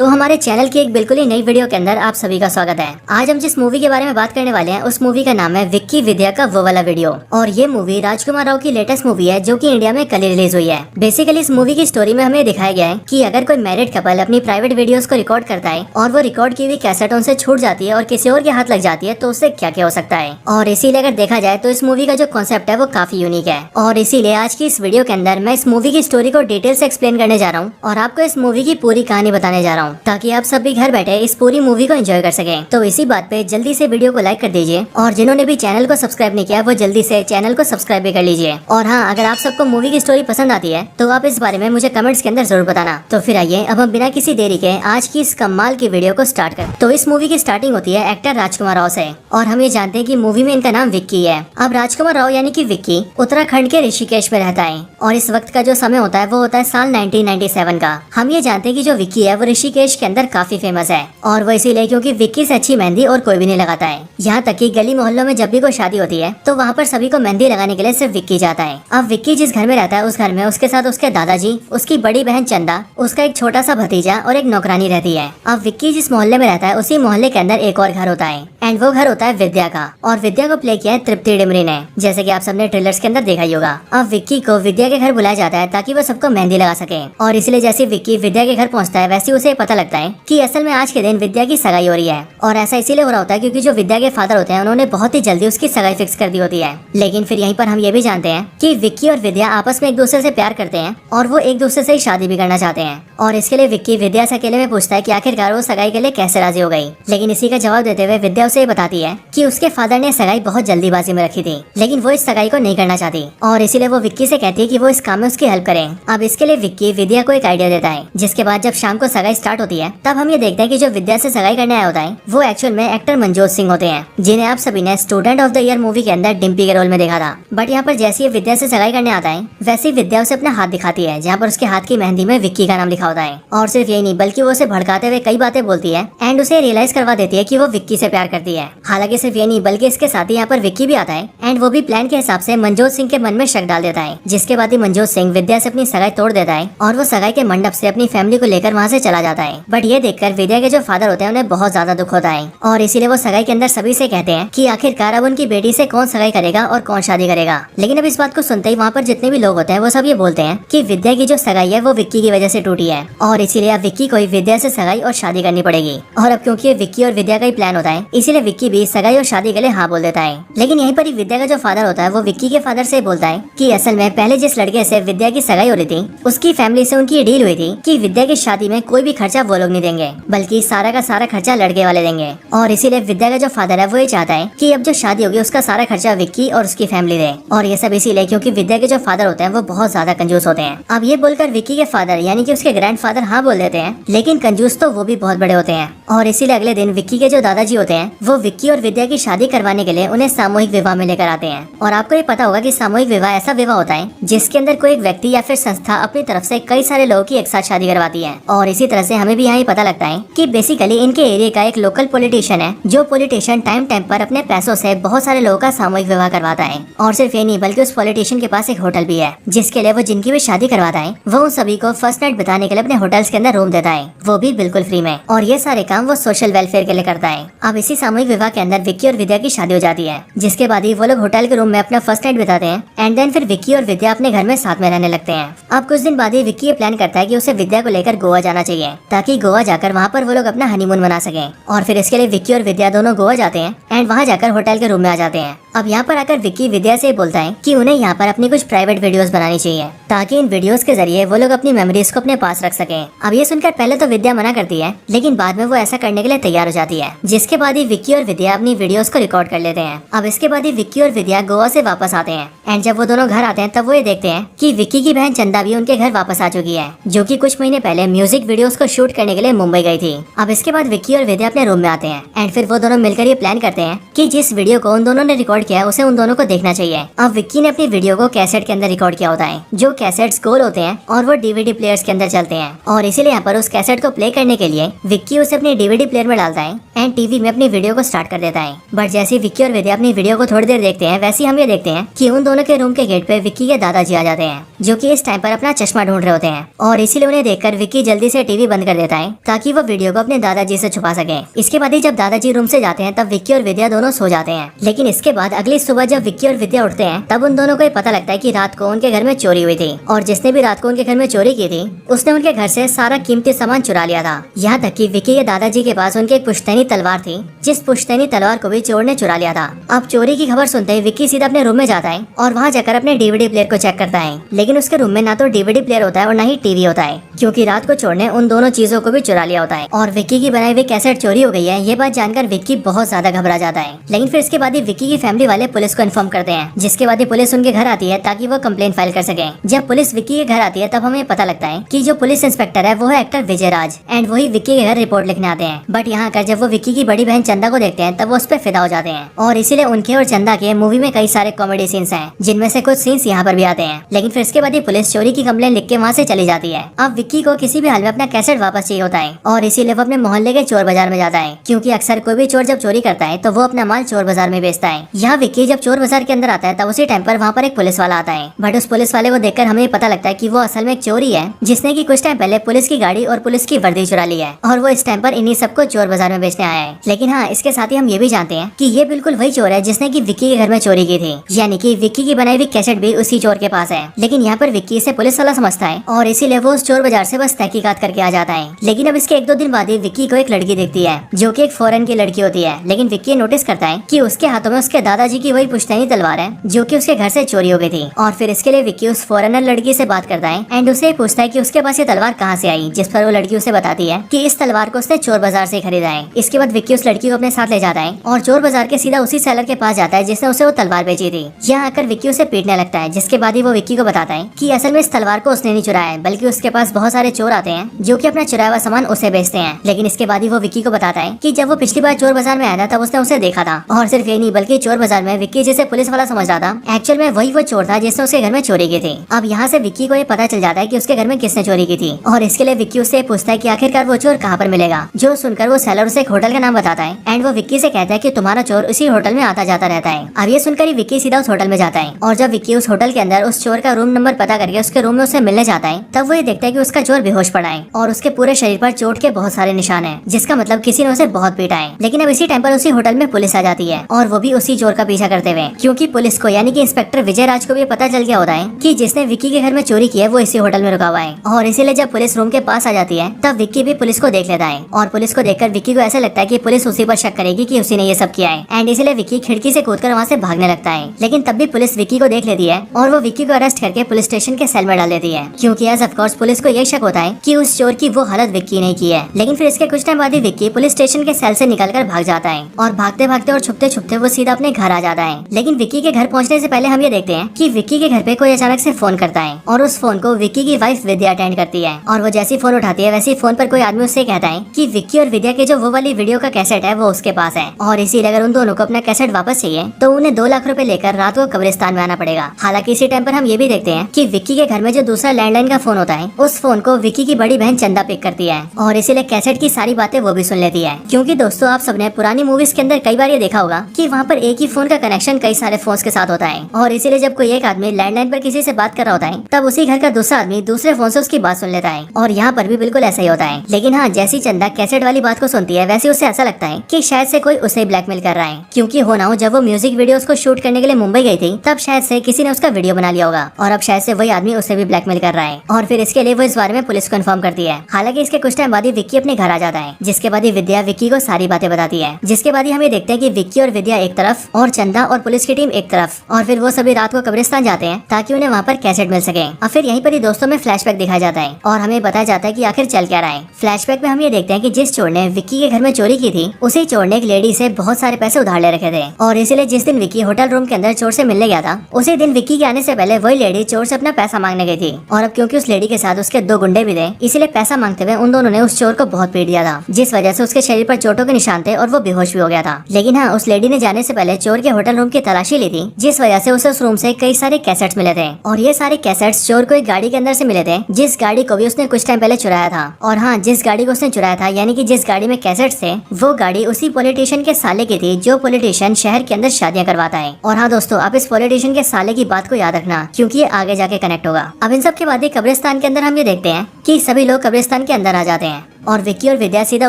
तो हमारे चैनल की एक बिल्कुल ही नई वीडियो के अंदर आप सभी का स्वागत है। आज हम जिस मूवी के बारे में बात करने वाले हैं उस मूवी का नाम है विक्की विद्या का वो वाला वीडियो। और ये मूवी राजकुमार राव की लेटेस्ट मूवी है जो कि इंडिया में कल रिलीज हुई है। बेसिकली इस मूवी की स्टोरी में हमें दिखाया गया है कि अगर कोई मैरिड कपल अपनी प्राइवेट वीडियोस को रिकॉर्ड करता है और वो रिकॉर्ड की हुई कैसेट उनसे छूट जाती है और किसी और के हाथ लग जाती है तो उससे क्या क्या हो सकता है। और इसीलिए अगर देखा जाए तो इस मूवी का जो कॉन्सेप्ट है वो काफी यूनिक है। और इसीलिए आज की इस वीडियो के अंदर मैं इस मूवी की स्टोरी को डिटेल से एक्सप्लेन करने जा रहा हूँ और आपको इस मूवी की पूरी कहानी बताने जा रहा हूँ ताकि आप सब भी घर बैठे इस पूरी मूवी को एंजॉय कर सकें। तो इसी बात पे जल्दी से वीडियो को लाइक कर दीजिए और जिन्होंने भी चैनल को सब्सक्राइब नहीं किया वो जल्दी से चैनल को सब्सक्राइब भी कर लीजिए। और हाँ, अगर आप सबको मूवी की स्टोरी पसंद आती है तो आप इस बारे में मुझे कमेंट्स के अंदर जरूर बताना। तो फिर आइए अब हम बिना किसी देरी के आज की इस कमाल की वीडियो को स्टार्ट करें। तो इस मूवी की स्टार्टिंग होती है एक्टर राजकुमार राव से और हम ये जानते हैं कि मूवी में इनका नाम विक्की है। अब राजकुमार राव यानी कि विक्की उत्तराखंड के ऋषिकेश में रहता है और इस वक्त का जो समय होता है वो होता है साल 1997 का। हम ये जानते हैं कि जो विक्की है वो ऋषिकेश के अंदर काफी फेमस है और वो इसीलिए क्योंकि विक्की से अच्छी मेहंदी और कोई भी नहीं लगाता है। यहाँ तक कि गली मोहल्लों में जब भी कोई शादी होती है तो वहाँ पर सभी को मेहंदी लगाने के लिए सिर्फ विक्की जाता है। अब विक्की जिस घर में रहता है उस घर में उसके साथ उसके दादाजी, उसकी बड़ी बहन चंदा, उसका एक छोटा सा भतीजा और एक नौकरानी रहती है। अब विक्की जिस मोहल्ले में रहता है उसी मोहल्ले के अंदर एक और घर होता है एंड वो घर होता है विद्या का। और विद्या को प्ले किया है तृप्ति डिमरी ने, जैसे कि आप सबने ट्रेलर्स के अंदर देखा ही होगा। अब विक्की को विद्या के घर बुलाया जाता है ताकि वो सबको मेहंदी लगा सके और इसलिए जैसे विक्की विद्या के घर पहुंचता है वैसे उसे पता लगता है कि असल में आज के दिन विद्या की सगाई हो रही है। और ऐसा इसीलिए हो रहा होता है क्योंकि जो विद्या के फादर होते हैं उन्होंने बहुत ही जल्दी उसकी सगाई फिक्स कर दी होती है। लेकिन फिर यहीं पर हम ये भी जानते हैं कि विक्की और विद्या आपस में एक दूसरे से प्यार करते हैं और वो एक दूसरे से ही शादी भी करना चाहते हैं। और इसके लिए विक्की विद्या से अकेले में पूछता है कि आखिरकार वो सगाई के लिए कैसे राजी हो गई। लेकिन इसी का जवाब देते हुए विद्या उसे बताती है कि उसके फादर ने सगाई बहुत जल्दीबाजी में रखी थी लेकिन वो इस सगाई को नहीं करना चाहती और इसीलिए वो विक्की से कहती है कि वो इस काम में उसकी हेल्प करें। अब इसके लिए विक्की विद्या को एक आइडिया देता है जिसके बाद जब शाम को सगाई स्टार्ट होती है तब हम ये देखते हैं कि जो विद्या से सगाई करने आया होता है वो एक्चुअल में एक्टर मनजोत सिंह होते हैं जिन्हें आप सभी ने student of the year movie के अंदर डिम्पी के रोल में देखा था। बट यहाँ पर जैसे विद्या से सगाई करने आता है वैसे ही विद्या उसे अपना हाथ दिखाती है जहाँ पर उसके हाथ की मेहंदी में विक्की का नाम लिखा होता है। और सिर्फ यही नहीं बल्कि वो उसे भड़काते हुए कई बातें बोलती है एंड उसे रियलाइज करवा देती है कि वो विक्की से प्यार करती है। हालांकि सिर्फ ये नहीं बल्कि इसके साथ ही यहाँ पर विक्की भी आता है एंड वो भी प्लान के हिसाब से मनजोत सिंह के मन में शक डाल देता है। जिसके बाद ही मनजोत सिंह विद्या से अपनी सगाई तोड़ देता है और वो सगाई के मंडप से अपनी फैमिली को लेकर वहाँ से चला जाता है। बट ये देखकर विद्या के जो फादर होते हैं उन्हें बहुत ज्यादा दुख होता है और इसीलिए वो सगाई के अंदर सभी से कहते हैं कि आखिरकार अब उनकी बेटी से कौन सगाई करेगा और कौन शादी करेगा। लेकिन अब इस बात को सुनते ही वहाँ पर जितने भी लोग होते हैं वो सब ये बोलते हैं कि विद्या की जो सगाई है वो विक्की की वजह से टूटी है और इसीलिए अब विक्की को विद्या से सगाई और शादी करनी पड़ेगी। और अब क्योंकि ये विक्की और विद्या का ही प्लान होता है इसीलिए विक्की भी सगाई और शादी के लिए हाँ बोल देता है। लेकिन यहीं पर ही विद्या का जो फादर होता है वो विक्की के फादर से बोलता है कि असल में पहले जिस लड़के से विद्या की सगाई हो रही थी उसकी फैमिली से उनकी डील हुई थी कि विद्या की शादी में कोई भी खर्चा वो लोग नहीं देंगे बल्कि सारा का सारा खर्चा लड़के वाले देंगे। और इसीलिए विद्या का जो फादर है वो ये चाहता है कि अब जो शादी होगी उसका सारा खर्चा विक्की और उसकी फैमिली दे। और ये सब इसीलिए क्योंकि विद्या के जो फादर होते हैं वो बहुत ज्यादा कंजूस होते हैं। अब ये बोलकर विक्की के फादर यानी कि उसके ग्रैंडफादर हाँ बोल देते हैं लेकिन कंजूस तो वो भी बहुत बड़े होते हैं। और इसीलिए अगले दिन विक्की के जो दादाजी होते हैं वो विक्की और विद्या की शादी करवाने के लिए उन्हें सामूहिक विवाह में लेकर आते हैं। और आपको ये पता होगा कि सामूहिक विवाह ऐसा विवाह होता है जिसके अंदर कोई एक व्यक्ति या फिर संस्था अपनी तरफ से कई सारे लोगों की एक साथ शादी करवाती है। और इसी तरह से हमें भी यहाँ पता लगता है कि बेसिकली इनके एरिया का एक लोकल पॉलिटिशियन है जो पॉलिटिशियन टाइम टाइम पर अपने पैसों से बहुत सारे लोगों का सामूहिक विवाह करवाता है। और सिर्फ ये नहीं बल्कि उस पॉलिटिशियन के पास एक होटल भी है जिसके लिए वो जिनकी भी शादी करवाता है वो उन सभी को फर्स्ट नाइट बिताने के लिए अपने होटल्स के अंदर रूम देता है, वो भी बिल्कुल फ्री में। और ये सारे काम वो सोशल वेलफेयर के लिए करता है। अब इसी सामूहिक विवाह के अंदर विक्की और विद्या की शादी हो जाती है जिसके बाद ही वो लोग होटल के रूम में अपना फर्स्ट नाइट बिताते हैं एंड देन फिर विक्की और विद्या अपने घर में साथ में रहने लगते हैं। अब कुछ दिन बाद ही विक्की ये प्लान करता है कि उसे विद्या को लेकर गोवा जाना चाहिए ताकि गोवा जाकर वहाँ पर वो लोग अपना हनीमून मना सके। और फिर इसके लिए विक्की और विद्या दोनों गोवा जाते हैं एंड वहाँ जाकर होटल के रूम में आ जाते हैं। अब यहाँ पर आकर विक्की विद्या से बोलता है कि उन्हें यहाँ पर अपनी कुछ प्राइवेट वीडियोस बनानी चाहिए ताकि इन वीडियोस के जरिए वो लोग अपनी मेमोरीज को अपने पास रख सकें। अब ये सुनकर पहले तो विद्या मना करती है लेकिन बाद में वो ऐसा करने के लिए तैयार हो जाती है। जिसके बाद ही विक्की और विद्या अपनी वीडियोस को रिकॉर्ड कर लेते हैं। अब इसके बाद ही विक्की और विद्या गोवा से वापस आते हैं एंड जब वो दोनों घर आते हैं तब वो ये देखते हैं कि विक्की की बहन चंदा भी उनके घर वापस आ चुकी है जो कि कुछ महीने पहले म्यूजिक वीडियोस को शूट करने के लिए मुंबई गई थी। अब इसके बाद विक्की और विद्या अपने रूम में आते हैं एंड फिर वो दोनों मिलकर ये प्लान करते हैं कि जिस वीडियो को उन दोनों ने रिकॉर्ड रिकॉर्ड किया है उसे उन दोनों को देखना चाहिए। अब विक्की ने अपनी वीडियो को कैसेट के अंदर रिकॉर्ड किया होता है, जो कैसेट्स गोल होते हैं और वो डीवीडी प्लेयर्स के अंदर चलते हैं, और इसीलिए यहाँ पर उस कैसेट को प्ले करने के लिए विक्की उसे अपने डीवीडी प्लेयर में डालता है एंड टीवी में अपनी वीडियो को स्टार्ट कर देता है। बट जैसे विक्की और विद्या अपनी वीडियो को थोड़ी देर देखते हैं, वैसे हम ये देखते हैं कि उन दोनों के रूम के गेट पे विक्की के दादाजी आ जाते हैं, जो कि इस टाइम पर अपना चश्मा ढूंढ रहे होते हैं, और इसीलिए उन्हें देखकर विक्की जल्दी से टीवी बंद कर देता है ताकि वो वीडियो को अपने दादाजी से छुपा सके। इसके बाद ही जब दादाजी रूम से जाते हैं तब विक्की और विद्या दोनों सो जाते हैं। लेकिन इसके बाद अगली सुबह जब विक्की और विद्या उठते हैं तब उन दोनों को पता लगता है कि रात को उनके घर में चोरी हुई थी, और जिसने भी रात को उनके घर में चोरी की थी उसने उनके घर से सारा कीमती सामान चुरा लिया था। यहाँ तक कि विक्की के दादाजी के पास उनकी एक पुश्तैनी तलवार थी, जिस पुश्तैनी तलवार को भी चोर ने चुरा लिया था। अब चोरी की खबर सुनते ही विक्की सीधा अपने रूम में जाता है और वहाँ जाकर अपने डीवीडी प्लेयर को चेक करता है। लेकिन उसके रूम में ना तो डीवीडी प्लेयर होता है और ना ही टीवी होता है, क्योंकि रात को चोर ने उन दोनों चीजों को भी चुरा लिया होता है। और विक्की की बनाई हुई कैसेट चोरी हो गई है, ये बात जानकर विक्की बहुत ज्यादा घबरा जाता है। लेकिन फिर इसके बाद ही विक्की की फैमिली वाले पुलिस को इन्फॉर्म करते हैं, जिसके बाद ही पुलिस उनके घर आती है ताकि वो कंप्लेंट फाइल कर सके। जब पुलिस विक्की के घर आती है तब हमें पता लगता है कि जो पुलिस इंस्पेक्टर है वो है एक्टर विजय राज, एंड वही विक्की के घर रिपोर्ट लिखने आते हैं। बट यहाँ आकर जब वो विक्की की बड़ी बहन चंदा को देखते हैं तब वो उस पर फिदा हो जाते हैं, और इसीलिए उनके और चंदा के मूवी में कई सारे कॉमेडी सीन्स हैं, जिनमें से कुछ सीन्स यहाँ पर भी आते हैं। लेकिन फिर इसके बाद ही पुलिस चोरी की कंप्लेंट लिख के वहाँ से चली जाती है। अब विक्की को किसी भी हाल में अपना कैसेट वापस चाहिए होता है, और इसीलिए वो अपने मोहल्ले के चोर बाजार में जाता है, क्योंकि अक्सर कोई भी चोर जब चोरी करता है तो वो अपना माल चोर बाजार में बेचता है। यहाँ विक्की जब चोर बाजार के अंदर आता है तब उसी टाइम पर वहाँ पर एक पुलिस वाला आता है। बट उस पुलिस वाले को देखकर हमें पता लगता है कि वो असल में एक चोरी है, जिसने की कुछ टाइम पहले पुलिस की गाड़ी और पुलिस की वर्दी चुरा ली है, और वो इस टाइम पर इन्हीं सबको चोर बाजार में बेचने आया है। लेकिन हाँ, इसके साथ ही हम ये भी जानते हैं कि ये बिल्कुल वही चोर है जिसने की विक्की के घर में चोरी की थी, यानी कि विक्की की बनाई हुई कैसेट भी उसी चोर के पास है। लेकिन यहाँ पर विक्की इसे पुलिस वाला समझता है, और इसीलिए वो उस चोर बाजार से बस तहकीकात करके आ जाता है। लेकिन अब इसके 1-2 दिन बाद ही विक्की को एक लड़की दिखती है, जो कि एक फॉरेन की लड़की होती है। लेकिन विक्की नोटिस करता है कि उसके हाथों में उसके दादाजी की वही पुश्तैनी तलवार है, जो कि उसके घर से चोरी हो गई थी। और फिर इसके लिए विक्की उस फॉरेनर लड़की से बात करता है एंड उसे पूछता है कि उसके पास ये तलवार कहाँ से आई, जिस पर वो लड़की उसे बताती है कि इस तलवार को उसने चोर बाजार से खरीदा है। इसके बाद विक्की उस लड़की को अपने साथ ले जाता है और चोर बाजार के सीधा उसी सेलर के पास जाता है जिसने उसे वो तलवार बेची थी। यहाँ आकर विक्की उसे पीटने लगता है, जिसके बाद ही वो विक्की को बताता है कि असल में इस तलवार को उसने नहीं चुराया है, बल्कि उसके पास बहुत सारे चोर आते हैं जो कि अपना चुराया हुआ सामान उसे बेचते हैं। लेकिन इसके बाद ही वो विक्की को बताता है कि जब वो पिछली बार चोर बाजार में आया था तब उसने उसे देखा था, और सिर्फ ये नहीं बल्कि चोर बाजार में विक्की जिसे पुलिस वाला समझ रहा था एक्चुअल में वही वो चोर था जिसने उसके घर में चोरी की थी। अब यहाँ से विक्की को ये पता चल जाता है कि उसके घर में किसने चोरी की थी, और इसके लिए विक्की उससे पूछता है कि आखिरकार वो चोर कहाँ पर मिलेगा। जो सुनकर वो सेलर उसे एक होटल का नाम बताता है एंड वो विक्की से कहता है कि तुम्हारा चोर उसी होटल में आता जाता रहता है। अब ये सुनकर ही विक्की सीधा उस होटल में जाता है, और जब विक्की उस होटल के अंदर उस चोर का रूम नंबर पता करके उसके रूम में उसे मिलने जाता है तब वो ये देखता है कि उसका चोर बेहोश पड़ा है और उसके पूरे शरीर पर चोट के बहुत सारे निशान हैं, जिसका मतलब किसी ने उसे बहुत पीटा है। लेकिन अब इसी टाइम पर उसी होटल में पुलिस आ जाती है, और वो भी उसी चोर का पीछा करते हुए, क्योंकि पुलिस को यानी कि इंस्पेक्टर विजय राज को भी पता चल गया होता है कि जिसने विक्की के घर में चोरी की है वो इसी होटल में रुका हुआ है। और इसीलिए जब पुलिस रूम के पास आ जाती है तब विक्की भी पुलिस को देख लेता है, और पुलिस को देखकर विक्की को ऐसा लगता है कि पुलिस उसी पर शक करेगी कि उसी ने ये सब किया है, एंड इसीलिए विक्की खिड़की से कूदकर वहाँ से भागने लगता है। लेकिन तब भी पुलिस विक्की को देख लेती है और वो विक्की को अरेस्ट करके पुलिस स्टेशन के सेल में डाल देती है, क्योंकि एज ऑफ कोर्स पुलिस को ये शक होता है कि उस चोर की वो हालत विक्की ने की है। लेकिन फिर इसके कुछ टाइम बाद ही विक्की पुलिस स्टेशन के सेल से निकलकर भाग जाता है, और भागते भागते और छुपते छुपते वो सीधा अपने घर आ जाता है। लेकिन विक्की के घर पहुंचने से पहले हम ये देखते हैं कि विक्की के घर पे कोई अचानक से फोन करता है, और उस फोन को विक्की की वाइफ विद्या अटेंड करती है। और वो जैसी फोन उठाती है वैसे फोन पर कोई आदमी उससे कहता है कि विक्की और विद्या के जो वो वाली वीडियो का कैसेट है वो उसके पास है, और इसीलिए अगर उन दोनों को अपना कैसेट वापस चाहिए तो उन्हें 2 लाख रुपए लेकर रात को कब्रिस्तान में आना पड़ेगा। हालांकि इसी टाइम पर हम ये भी देखते हैं कि विक्की के घर में जो दूसरा लैंडलाइन का फोन होता है उस फोन को विक्की की बड़ी बहन चंदा पिक करती है, और इसीलिए कैसेट की सारी बातें वो भी सुन लेती है। क्योंकि दोस्तों, आप सबने पुरानी मूवीज के अंदर कई बार ये देखा होगा कि वहाँ पर एक ही फोन का कनेक्शन कई सारे फोन के साथ होता है, और इसीलिए जब कोई एक आदमी लैंडलाइन पर किसी से बात कर रहा होता है तब उसी घर का दूसरा आदमी दूसरे फोन से उसकी बात सुन लेता है, और यहाँ पर भी बिल्कुल ऐसा ही होता है। लेकिन हाँ, जैसी चंदा कैसेट वाली बात को सुनती है वैसे उसे ऐसा लगता है कि शायद से कोई उसे ब्लैकमेल कर रहा है, क्योंकि हो ना हो जब वो म्यूजिक वीडियोस को शूट करने के लिए मुंबई गई थी तब शायद से किसी ने उसका वीडियो बना लिया होगा, और अब शायद से वही आदमी उसे भी ब्लैकमेल कर रहा है, और फिर इसके लिए वो इस बारे में पुलिस को इन्फॉर्म करती है। हालांकि इसके कुछ टाइम बाद ही विक्की अपने घर आ जाता है, जिसके बाद ही विद्या विक्की को सारी बातें बताती है। जिसके बाद ही हम ये देखते हैं कि विक्की और विद्या एक तरफ और चंदा और पुलिस की टीम एक तरफ, और फिर वो सभी रात को कब्रिस्तान जाते हैं ताकि उन्हें वहाँ पर कैसेट मिल सके। और फिर यहीं पर ही दोस्तों में फ्लैशबैक दिखाया जाता है और हमें बताया जाता है कि आखिर चल क्या रहा है। फ्लैशबैक में हम ये देखते हैं कि जिस चोर ने विक्की के घर में चोरी की थी उसी चोर ने एक लेडी से बहुत सारे पैसे उधार ले रखे थे, और इसीलिए जिस दिन विक्की होटल रूम के अंदर चोर से मिलने गया था उसी दिन विक्की के आने से पहले वही लेडी चोर से अपना पैसा मांगने गई थी, और अब क्योंकि उस लेडी के साथ उसके 2 गुंडे भी थे इसीलिए पैसा मांगते हुए उन दोनों ने उस चोर को बहुत पीट दिया था, जिस वजह से उसके शरीर पर चोटों के निशान थे और वो बेहोश भी हो गया था। लेकिन हाँ, उस लेडी ने जाने से पहले चोर चोर के होटल रूम की तलाशी ली थी, जिस वजह से उस रूम से कई सारे कैसेट्स मिले थे। और ये सारे कैसेट्स चोर को एक गाड़ी के अंदर से मिले थे, जिस गाड़ी को भी उसने कुछ टाइम पहले चुराया था। और हाँ, जिस गाड़ी को उसने चुराया था, यानी कि जिस गाड़ी में कैसेट्स थे, वो गाड़ी उसी पॉलिटिशियन के साले की थी, जो पॉलिटिशियन शहर के अंदर शादियां करवाता है। और हाँ दोस्तों, आप इस पॉलिटिशियन के साले की बात को याद रखना, क्योंकि ये आगे जाके कनेक्ट होगा। अब इन सब के बाद कब्रिस्तान के अंदर हम ये देखते हैं कि सभी लोग कब्रिस्तान के अंदर आ जाते हैं और विक्की और विद्या सीधा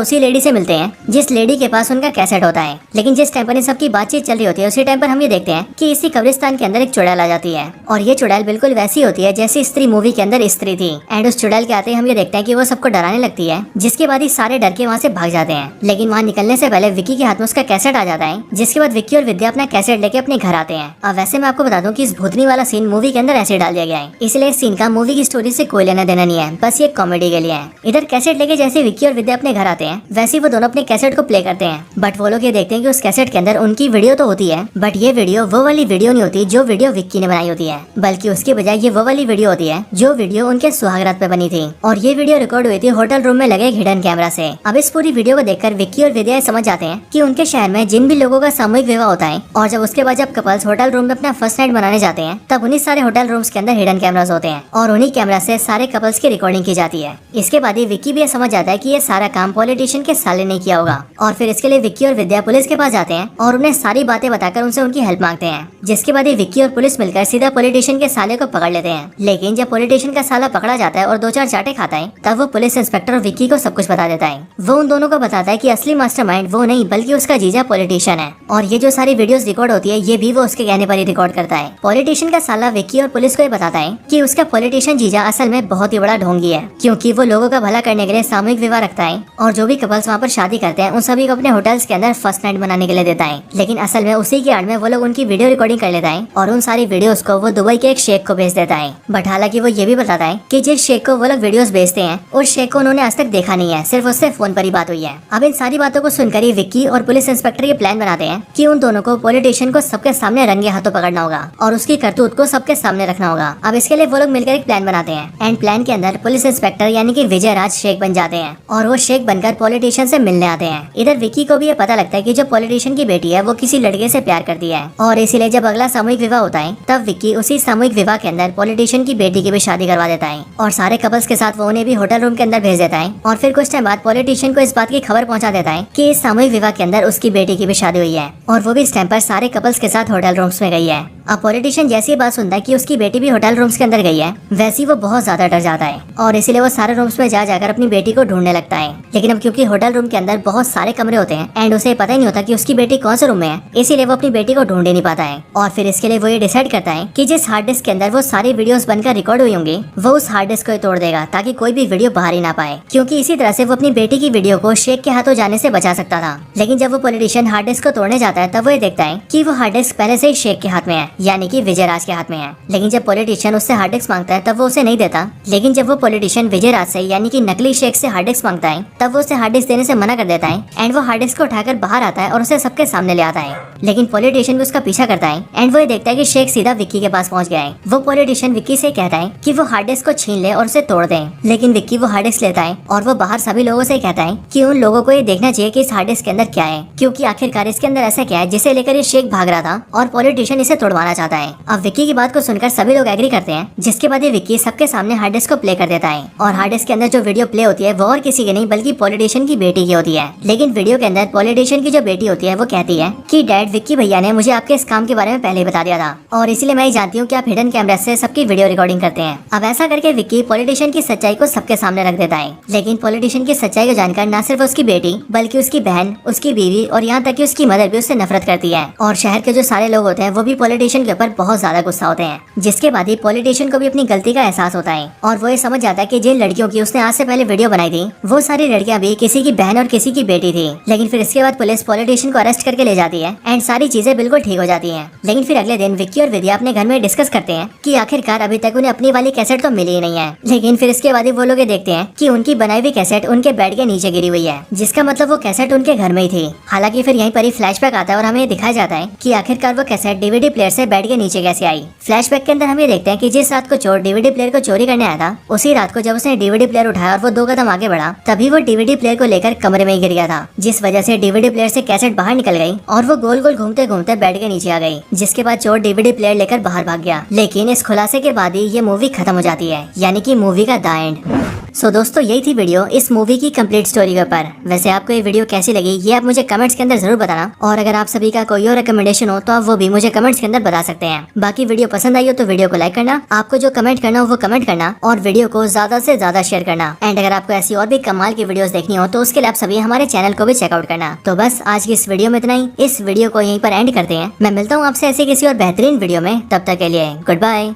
उसी लेडी से मिलते हैं जिस लेडी के पास उनका कैसेट होता है। लेकिन जिस टाइम पर इन सबकी बातचीत चल रही होती है, उसी टाइम पर हम ये देखते हैं कि इसी कब्रिस्तान के अंदर एक चुड़ैल आ जाती है। और ये चुड़ैल बिल्कुल वैसी होती है जैसी स्त्री मूवी के अंदर स्त्री थी। एंड उस चुड़ैल के आते ही हम ये देखते हैं कि वो सबको डराने लगती है, जिसके बाद ही सारे डर के वहाँ से भाग जाते हैं। लेकिन वहाँ निकलने से पहले विक्की के हाथ में उसका कैसेट आ जाता है, जिसके बाद विक्की और विद्या अपना कैसेट लेके अपने घर आते हैं। अब वैसे मैं आपको बता दूं कि इस भूतनी वाला सीन मूवी के अंदर ऐसे डाल दिया गया है, इसलिए इस सीन का मूवी की स्टोरी से कोई लेना देना नहीं है, बस ये कॉमेडी के लिए है। इधर कैसेट लेके जैसे विक्की और विद्या अपने घर आते हैं, वैसे वो दोनों अपने कैसेट को प्ले करते हैं। बट वो लोग ये देखते हैं कि उस कैसेट के अंदर उनकी वीडियो तो होती है, बट ये वीडियो वो वाली वीडियो नहीं होती जो वीडियो विक्की ने बनाई होती है, बल्कि उसके बजाय ये वो वाली वीडियो होती है जो वीडियो उनके सुहागरात पे बनी थी। और ये वीडियो रिकॉर्ड हुई थी होटल रूम में लगे हिडन कैमरा से। अब इस पूरी वीडियो को देखकर विक्की और विद्या समझ जाते हैं कि उनके शहर में जिन भी लोगों का सामूहिक विवाह होता है, और जब उसके बाद जब कपल्स होटल रूम में अपना फर्स्ट नाइट मनाने जाते हैं, तब उन्हीं सारे होटल रूम्स के अंदर हिडन कैमरास होते हैं और उन्हीं कैमरा से सारे कपल्स की रिकॉर्डिंग की जाती है। इसके बाद ही विक्की भी ये समझ जाता है कि ये सारा काम पॉलिटिशियन के साले ने किया होगा। और फिर इसके लिए विक्की और विद्या पुलिस के पास जाते हैं और उन्हें सारी बातें बताकर उनसे उनकी हेल्प मांगते हैं। जिसके बाद ही विक्की और पुलिस मिलकर सीधा पॉलिटिशियन के साले को पकड़ लेते हैं। लेकिन जब पॉलिटिशियन का साला पकड़ा जाता है और 2-4 चाटे खाता है, तब वो पुलिस इंस्पेक्टर और विक्की को सब कुछ बता देता है। वो उन दोनों को बताता है कि असली मास्टरमाइंड वो नहीं बल्कि उसका जीजा पॉलिटिशियन है, और ये जो सारी वीडियोस रिकॉर्ड होती है ये भी वो उसके कहने पर ही रिकॉर्ड करता है। पॉलिटिशियन का साला विक्की और पुलिस को ये बताता है कि उसका पॉलिटिशियन जीजा असल में बहुत ही बड़ा ढोंगी है, क्योंकि वो लोगों का भला करने के लिए सामूहिक विवाह रखता है और जो भी कपल्स वहाँ पर शादी करते हैं उन सभी को अपने होटल्स के अंदर फर्स्ट नाइट मनाने के लिए देता है। लेकिन असल में उसी की आड़ में वो लोग उनकी वीडियो रिकॉर्डिंग कर लेता है और उन सारी वीडियोस को वो दुबई के एक शेख को भेज देता है। बट हालांकि वो ये भी बताता है कि जिस शेख को वो लोग वीडियोस भेजते हैं उस शेख को उन्होंने आज तक देखा नहीं है, सिर्फ उससे फोन पर ही बात हुई है। अब इन सारी बातों को सुनकर ही विक्की और पुलिस इंस्पेक्टर ये प्लान बनाते हैं कि उन दोनों को पॉलिटिशियन को सबके सामने रंगे हाथों पकड़ना होगा और उसकी करतूत को सबके सामने रखना होगा। अब इसके लिए वो लोग मिलकर एक प्लान बनाते हैं एंड प्लान के अंदर पुलिस इंस्पेक्टर यानी कि विजय राज शेख बन जाते हैं और वो शेख बनकर पॉलिटिशियन से मिलने आते हैं। इधर विक्की को भी ये पता लगता है कि जो पॉलिटिशियन की बेटी है वो किसी लड़के से प्यार करती है और इसीलिए जब अगला सामूहिक विवाह होता है तब विक्की उसी सामूहिक विवाह के अंदर पॉलिटिशियन की बेटी की भी शादी करवा देता है और सारे कपल्स के साथ वो उन्हें भी होटल रूम के अंदर भेज देता है। और फिर कुछ टाइम बाद पॉलिटिशियन को इस बात की खबर पहुंचा देता है कि इस सामूहिक विवाह के अंदर उसकी बेटी की भी शादी हुई है और वो भी इस टाइम पर सारे कपल्स के साथ होटल रूम्स में गई है। अब पॉलिटिशियन जैसी बात सुनता है कि उसकी बेटी भी होटल रूम्स के अंदर गई है, वैसी वो बहुत ज्यादा डर जाता है और इसीलिए वो सारे रूम्स में जा जाकर अपनी बेटी को ढूंढने लगता है। लेकिन अब क्योंकि होटल रूम के अंदर बहुत सारे कमरे होते हैं एंड उसे पता ही नहीं होता कि उसकी बेटी कौन से रूम में है, इसीलिए वो अपनी बेटी को ढूंढ ही नहीं पाता है। और फिर इसके लिए वो ये डिसाइड करता है कि जिस हार्ड डिस्क के अंदर वो सारी वीडियोस बनकर रिकॉर्ड हुई होंगी वो उस हार्ड डिस्क को तोड़ देगा ताकि कोई भी वीडियो बाहर ही ना पाए, क्योंकि इसी तरह से वो अपनी बेटी की वीडियो को शेख के हाथों जाने से बचा सकता था। लेकिन जब वो पॉलिटिशियन हार्ड डिस्क को तोड़ने जाता है तब वो ये देखता है कि वो हार्ड डिस्क पहले से ही शेख के हाथ में है, यानी कि विजय राज के हाथ में है। लेकिन जब पॉलिटिशियन उससे हार्ड डिस्क मांगता है तब वो उसे नहीं देता। लेकिन जब वो पॉलिटिशियन विजय राज से यानी कि नकली शेख से हार्ड डिस्क मांगता है तब वो उसे हार्ड डिस्क देने से मना कर देता है एंड वो हार्ड डिस्क को उठाकर बाहर आता है और उसे सबके सामने ले आता है। लेकिन पॉलिटिशियन भी उसका पीछा करता है एंड वो ये देखता है कि शेख सीधा विक्की के पास पहुंच गया है। वो पॉलिटिशियन विक्की से कहता है कि वो हार्ड डिस्क को छीन ले और उसे तोड़ दे। लेकिन विक्की वो हार्ड डिस्क लेता है और वो बाहर सभी लोगों से कहता है कि उन लोगों को ये देखना चाहिए कि इस हार्ड डिस्क के अंदर क्या है, क्योंकि आखिरकार इसके अंदर ऐसा क्या है जिसे लेकर ये शेख भाग रहा था और पॉलिटिशियन इसे तोड़वाना चाहता है। अब विक्की की बात को सुनकर सभी लोग एग्री करते हैं, जिसके बाद ये विक्की सबके सामने हार्ड डिस्क को प्ले कर देता है और हार्ड डिस्क के अंदर जो वीडियो प्ले होती है वो और किसी की नहीं बल्कि पॉलिटिशियन की बेटी की होती है। लेकिन वीडियो के अंदर पॉलिटिशियन की जो बेटी होती है वो कहती है कि डैड, विक्की भैया ने मुझे आपके इस काम के बारे में पहले ही बता दिया था और इसलिए मैं जानती हूँ कि आप हिडन कैमरा से सबकी वीडियो रिकॉर्डिंग करते हैं। अब ऐसा करके विक्की पॉलिटिशियन की सच्चाई को सबके सामने रख देता है। लेकिन पॉलिटिशियन की सच्चाई को जानकर न सिर्फ उसकी बेटी बल्कि उसकी बहन, उसकी बीवी और यहाँ तक कि उसकी मदर भी उससे नफरत करती है और शहर के जो सारे लोग होते हैं वो भी पॉलिटिशियन के ऊपर बहुत ज्यादा गुस्सा होते हैं। जिसके बाद ही पॉलिटिशियन को भी अपनी गलती का एहसास होता है और वो ये समझ जाता है कि जिन लड़कियों की उसने आज से पहले वीडियो बनाई थी वो सारी लड़कियां भी किसी की बहन और किसी की बेटी थी। लेकिन फिर इसके बाद पुलिस पॉलिटिशियन को अरेस्ट करके ले जाती है एंड सारी चीजें बिल्कुल ठीक हो जाती हैं। लेकिन फिर अगले दिन विक्की और विद्या अपने घर में डिस्कस करते हैं कि आखिरकार अभी तक उन्हें अपनी वाली कैसेट तो मिली ही नहीं है। लेकिन फिर इसके बाद वो लोग ये देखते हैं कि उनकी बनाई हुई कैसेट उनके बेड के नीचे गिरी हुई है, जिसका मतलब वो कैसेट उनके घर में ही थी। हालांकि फिर यहीं पर ही फ्लैशबैक आता है और हमें दिखाया जाता है कि आखिरकार वो कैसेट डीवीडी प्लेयर से से बेड के नीचे कैसे आई। फ्लैशबैक के अंदर हम ये देखते हैं कि जिस रात को चोर डीवीडी प्लेयर को चोरी करने आया था, उसी रात को जब उसने डीवीडी प्लेयर उठाया और वो 2 कदम आगे बढ़ा, तभी वो डीवीडी प्लेयर को लेकर कमरे में ही गिर गया था, जिस वजह से डीवीडी प्लेयर से कैसेट बाहर निकल गई और वो गोल गोल घूमते घूमते बेड के नीचे आ गई, जिसके बाद चोर डीवीडी प्लेयर लेकर बाहर भाग गया। लेकिन इस खुलासे के बाद ही ये मूवी खत्म हो जाती है, यानी कि मूवी का द एंड। सो दोस्तों, यही थी वीडियो इस मूवी की कंप्लीट स्टोरी के ऊपर। वैसे आपको ये वीडियो कैसी लगी ये आप मुझे कमेंट्स के अंदर जरूर बताना, और अगर आप सभी का कोई और रिकमेंडेशन हो तो आप वो भी मुझे कमेंट्स के अंदर बता सकते हैं। बाकी वीडियो पसंद आई हो तो वीडियो को लाइक करना, आपको जो कमेंट करना हो वो कमेंट करना, और वीडियो को ज्यादा से ज्यादा शेयर करना। एंड अगर आपको ऐसी और भी कमाल की वीडियोस देखनी हो तो उसके लिए आप सभी हमारे चैनल को भी चेकआउट करना। तो बस आज की इस वीडियो में इतना ही। इस वीडियो को यहीं पर एंड करते हैं। मैं मिलता हूँ आपसे ऐसी किसी और बेहतरीन वीडियो में, तब तक के लिए गुड बाय।